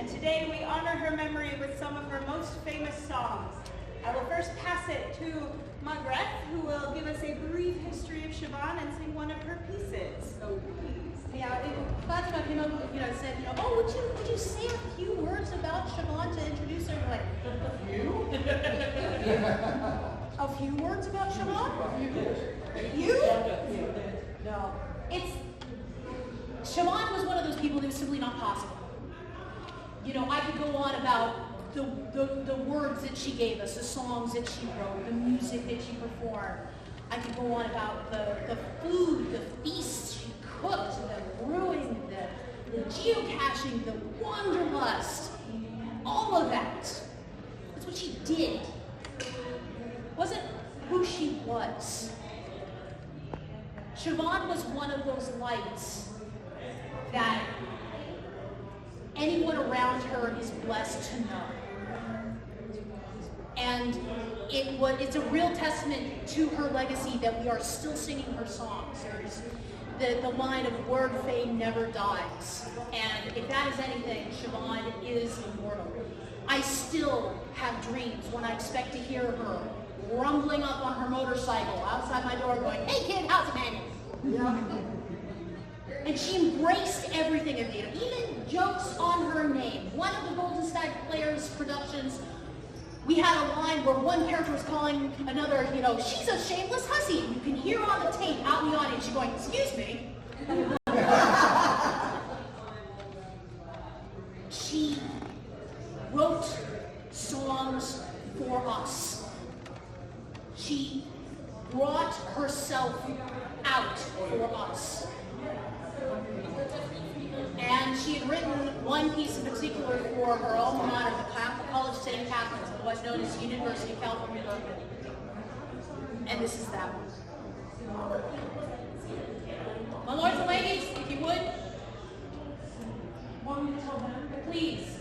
and today we honor her memory with some of her most famous songs. I will first pass it to Margaret, who will give us a brief history of Siobhán and sing one of her pieces. So please. Yeah, Fatima came up, said, oh, would you say a few words about Siobhán to introduce her? Like, a few? A few words about Siobhán? You? No. Siobhán was one of those people that was simply not possible. I could go on about the words that she gave us, the songs that she wrote, the music that she performed. I could go on about the food, the feasts she cooked, the brewing, the geocaching, the wanderlust, all of that. That's what she did. It wasn't who she was. Siobhán was one of those lights that anyone around her is blessed to know. And it's a real testament to her legacy that we are still singing her songs. There's the line of word fame never dies. And if that is anything, Siobhán is immortal. I still have dreams when I expect to hear her rumbling up on her motorcycle outside my door going, hey kid, how's it, man? Yeah. And she embraced everything of theater, even jokes on her name. One of the Golden Stag Players productions, we had a line where one character was calling another, she's a shameless hussy. You can hear on the tape out in the audience, she's going, excuse me. She wrote songs for us. She brought herself out for us. And she had written one piece in particular for her alma mater, the College of St. Catherine's, what's known as University of California, Berkeley. And this is that one. My lords and ladies, if you would, please.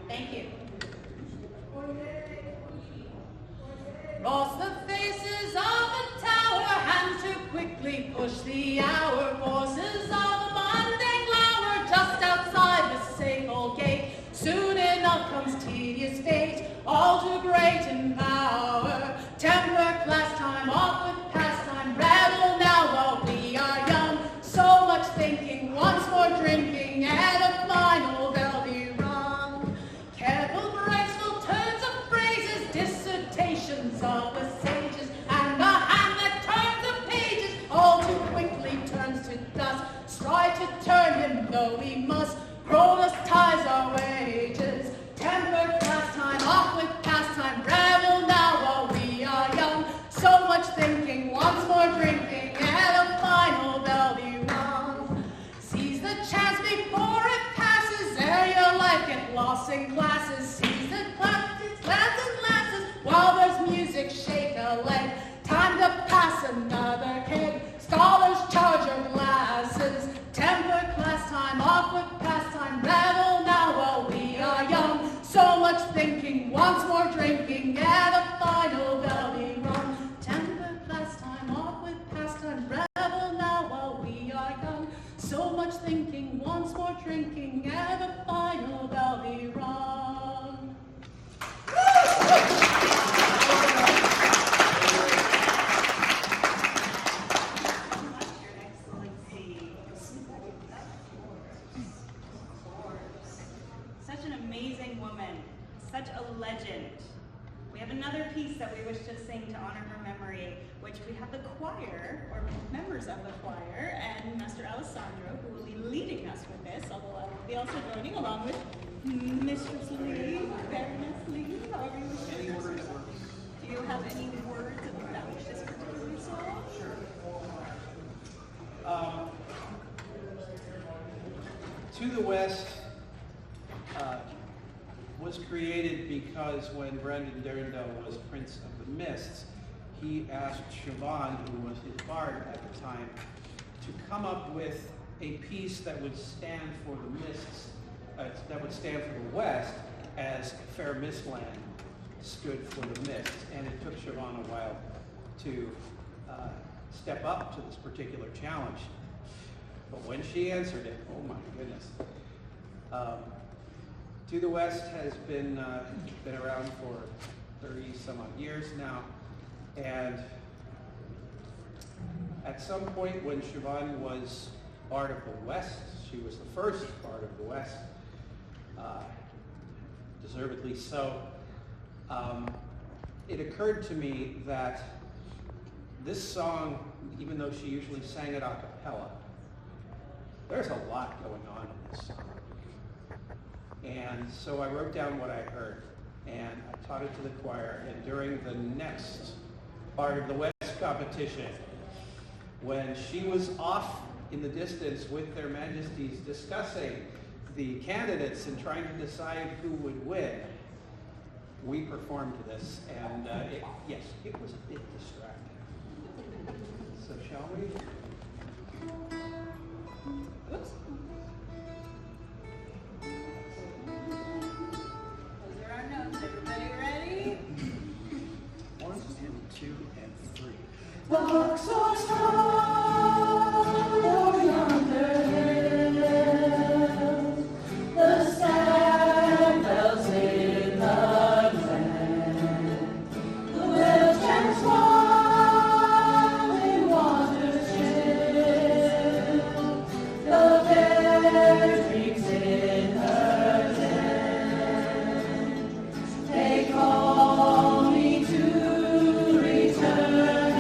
Thank you. Cross the faces of the tower, and to quickly push the hour, forces of the Monday glower, just outside the sable gate. Soon enough comes tedious fate, all too great in power. Temper, class time, off with pastime, revel now while we are young. So much thinking, once more drinking, and a final bell be rung. Careful, graceful turns of phrases, dissertations of the sages, and the hand that turns the pages, all too quickly turns to dust. Strive to turn him, though we must, cruelest ties our wages. Temper, class time, off with pastime, revel now while we are young. So much thinking, once more drinking, and a final bell be rung. Seize the chance before it passes, ere your life get lost in classes. Seize the classes, lads and lasses, while there's music, shake a leg. Time to pass another keg, scholars charge your glasses. Temper, class time, off with pastime, revel now while we are young. So much thinking, once more drinking, and a final bell be rung. Temper, class time, off with pastime, revel now while we are young. So much thinking, once more drinking, and a final bell be rung. Such an amazing woman, such a legend. We have another piece that we wish to sing to honor her memory, which we have the choir, or members of the choir, and Master Alessandro, who will be leading us with this, although I will be also joining along with Mistress Lee, Baroness Lee, however you wish to address yourself. Do you have any words about this particular song? To the West was created because when Brendan Durandal was Prince of the Mists, he asked Siobhán, who was his bard at the time, to come up with a piece that would stand for the Mists, that would stand for the West, as Fair Mistland stood for the Mists. And it took Siobhán a while to step up to this particular challenge. But when she answered it, oh my goodness. To the West has been around for 30 some odd years now, and at some point when Siobhán was Bard of the West, she was the first Bard of the West, deservedly so. It occurred to me that this song, even though she usually sang it a cappella, there's a lot going on in this song. And so I wrote down what I heard, and I taught it to the choir, and during the next Bard of the West competition, when she was off in the distance with their majesties discussing the candidates and trying to decide who would win, we performed this, and yes, it was a bit distracting. So shall we? Oops. Those are our notes. Everybody ready? 1 and 2 and 3. The larks soar strong o'er yonder hill. The stag bells in the glen. The whale chants wild in water's chill. The bear drinks in her den. They call me to return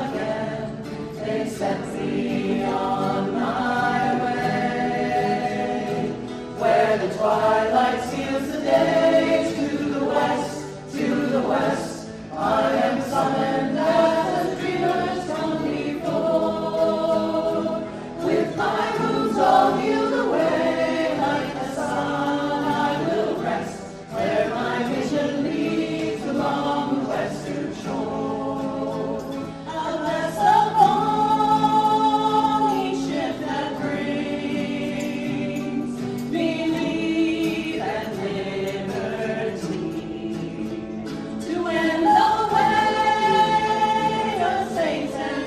again. They set me on my way, where the twilight steals the day. To the west, to the west, I am summoned as the dreamers come before. With my wounds all healed away, like the sun I will rest, where my vision leads along the western shore. I'll bless upon each ship that brings me leave and liberty, to end the way of saints and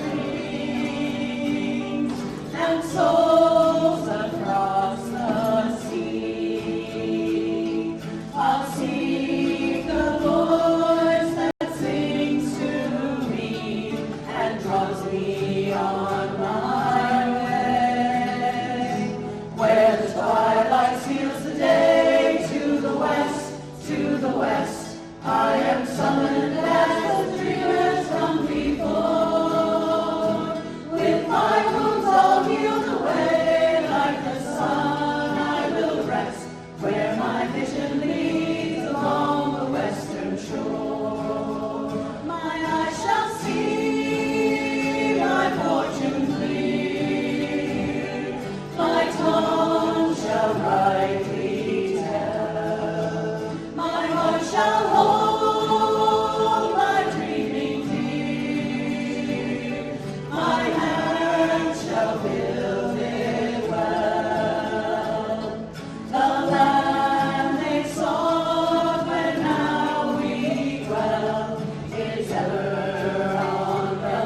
kings and souls across the sea. I'll seek the voice that sings to me and draws me on my way, where the twilight steals the day. To the west, to the west, I am summoned as the dreamers come before. With my wounds all healed away, like the sun I will rest, where my vision leads along the western shore. My eyes shall see my fortune clear, my tongue shall rightly tell, my heart shall hold my dreaming dear, my hand shall build it well. The land they sought where now we dwell is ever on the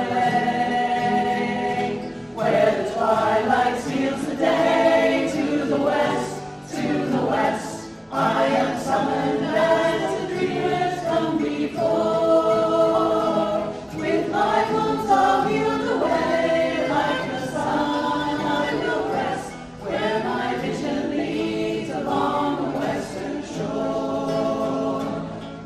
way, where the twilight steals the day. To the west, to the west, I am summoned as the dreamers come before. With my wounds all healed away, like the sun I will rest, where my vision leads along the western shore.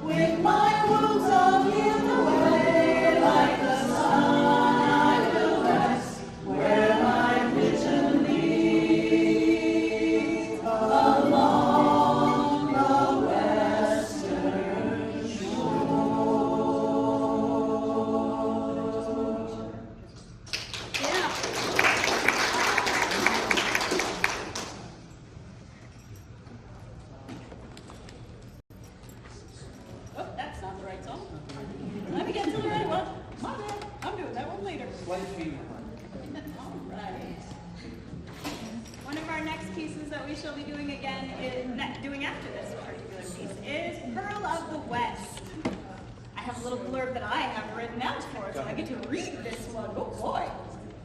With my wounds all healed away, like the sun I will rest, where my vision leads along the western shore. Yeah. Oh, that's not the right song. Let me get to the right one. My bad. I'm doing that one later. Slight fever. All right. One of our next pieces that we shall be doing again doing after this particular piece is Pearl of the West. I have a little blurb that I have written out for it, so I get to read this one. Oh boy.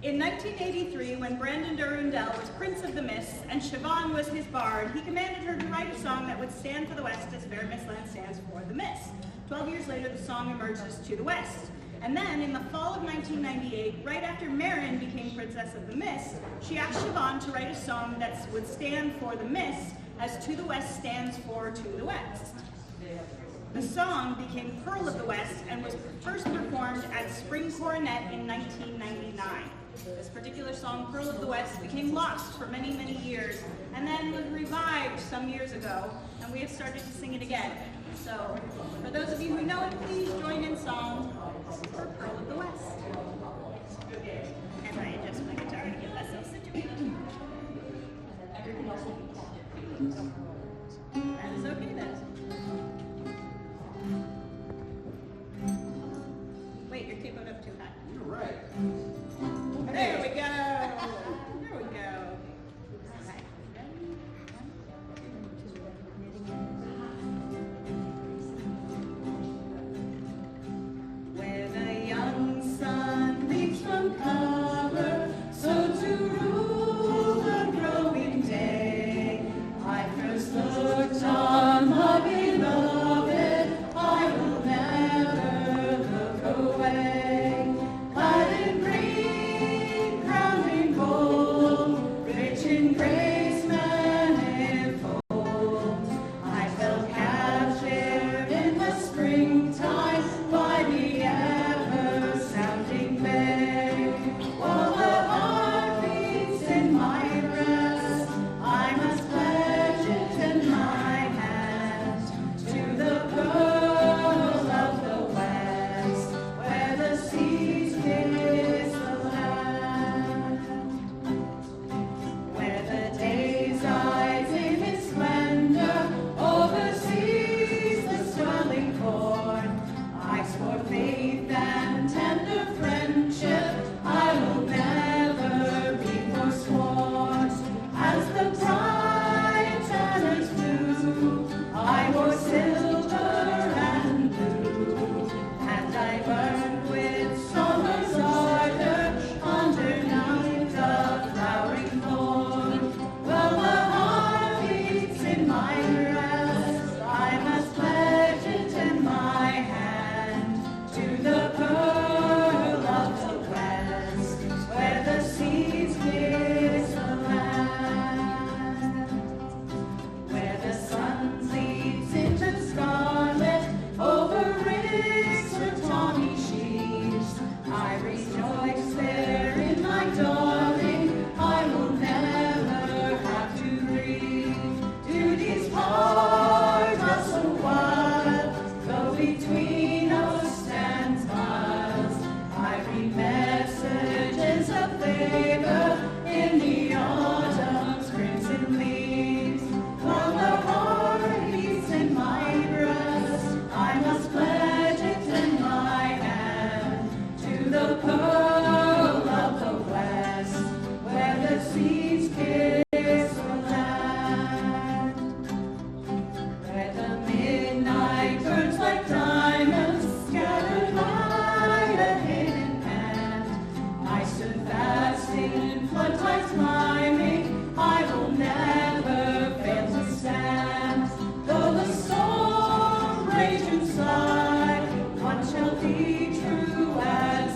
In 1983, when Brandon Durundell was Prince of the Mists and Siobhán was his bard, he commanded her to write a song that would stand for the West as Fair Mistland stands for the Mists. 12 years later, the song emerges to the West. And then, in the fall of 1998, right after Meryn became Princess of the Mists, she asked Siobhán to write a song that would stand for the Mists as To the West stands for To the West. The song became Pearl of the West and was first performed at Spring Coronet in 1999. This particular song, Pearl of the West, became lost for many, many years and then was revived some years ago, and we have started to sing it again. So, for those of you who know it, please join in song for Pearl of the West. And I adjust my guitar to get myself situated. That is okay then. Wait, your keyboard up too high. You're right. There we go. There we go. Where the young sun leaps from cover, so to rule the growing day. I first looked on my beloved, I will never look away. Clad in green, crowned in gold, rich in grace manifold. I felt captured in the springtime by the ever-sounding bay. While the heart beats in my breast, I must pledge it in my hand to the pearl of the West, where the seas kiss the land, where the day's eyes in its splendor oversees the swelling corn. I swore faith and tender friendship, I will never be forsworn. As the bright banners flew, I wore silver and blue, and I burned with summer's ardor underneath the flowering thorn. Well, the heart beats in my breast, I must pledge it in my hand to the pearl of the West, where the seas kiss the land, where the sun leaps into scarlet over ricks or tawny sheets. I rejoice there in my darling, I will never have to grieve. Duty's hard, but so wild, though between us stands miles. I read messages of favor in the autumn's crimson leaves. While the heart beats in my breast, I must pledge it in my hand to the pearl of the West, where the seas kiss the land, where the midnight burns like diamonds scattered by a hidden hand. I stood fasting in floodtides climbing, I will never fail to stand. Though the storm rage inside, one shall be true as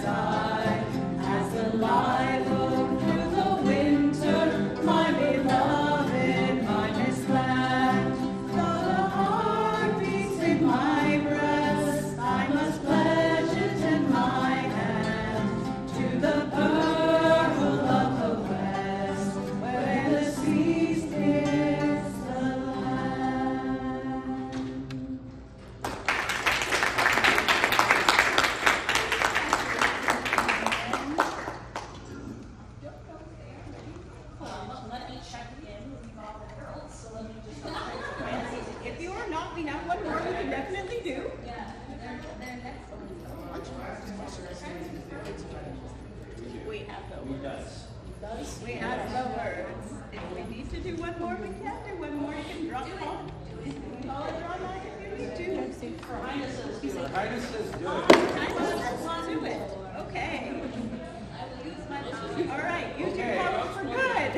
the light look through the winter, my beloved, my Mistland. Though the heart beats in my breast, I must pledge it in my hand to the pearl of the West, where the seas kiss the land. Let me check in with Bob and Girls, so let me just. If you are not, we have one more we can definitely do. Yeah. We have the words. We have the words. If we need to do one more, we can do one more. You can drop it off. You can call it on like if you need to. Her Highness says do it. Let's do it. Okay. I will use my All right, use your powers for good.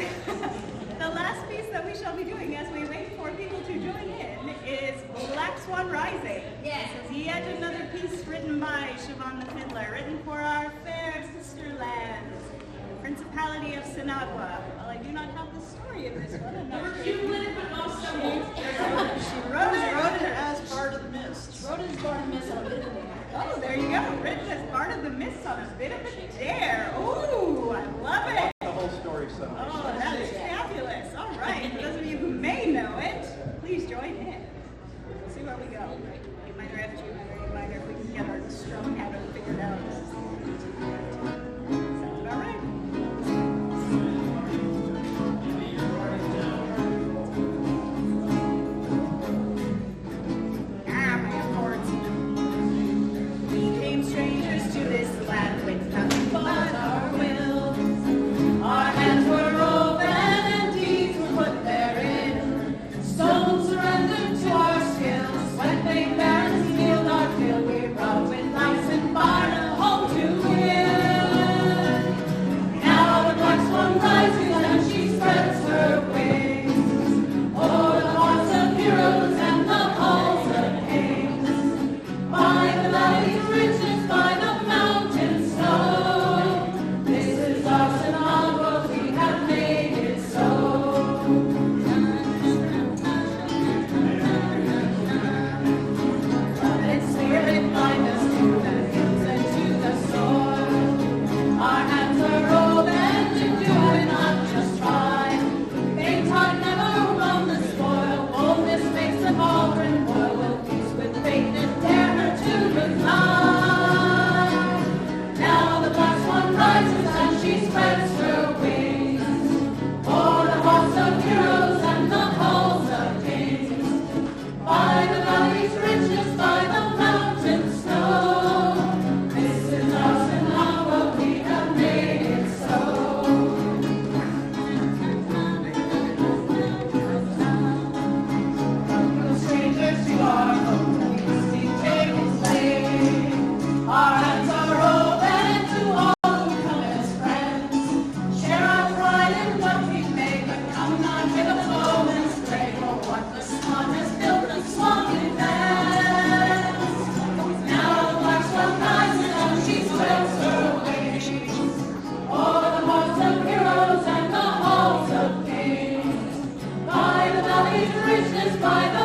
The last piece that we shall be doing as we wait for people to join in is Black Swan Rising. Yes. This is yet another piece written by Siobhán the Fiddler, written for our fair sister lands, the Principality of Sinagua. Well, I do not have the story of this one. I'm not sure. You live but not someone. She wrote it as part of the Mists. Wrote his Bard of Mists on a bit of a Oh, there you go. Written as part of the Mists on a bit of a dare. Ooh, I love it. The whole story someday. Oh, that is fabulous. All right. For those of you who may know it, please join in. See where we go. A minor F, G minor, A minor. If we can get our strum pattern figured out. Sounds about right. My chords. We came strangers to this land with nothing but our will. Our hands were open and deeds were put therein. Stones surrendered to our skills. When big barons healed our field, we brought with ice and fire a home to win. Now the black swan rises and she spreads her wings. O'er the hearts of heroes and the halls of kings. By the valleys riches, by the mountains snow. This is our Sinagua, we have made it so. Let its spirit bind us to the hills and to the soil. Our hands are open to do and not just try. Faint heart never won the spoil. Boldness makes the cauldron boil. We'll feast with faith and dare her to the climb. Now the black swan rises and she spreads her wings. O'er the hearts of heroes and the halls of kings. By the valleys riches, by the mountains snow. This is our Sinagua, we have made it so. Welcome strangers to our home, the feasting tables lay. Our hands are open to all who come as friends. Share our pride in what we make, but come not with a bow and stray. For what the swan has built, the swan defends. Now the black swan rises and she spreads her wings. O'er the hearts of heroes and the halls of kings. By the valleys riches, by the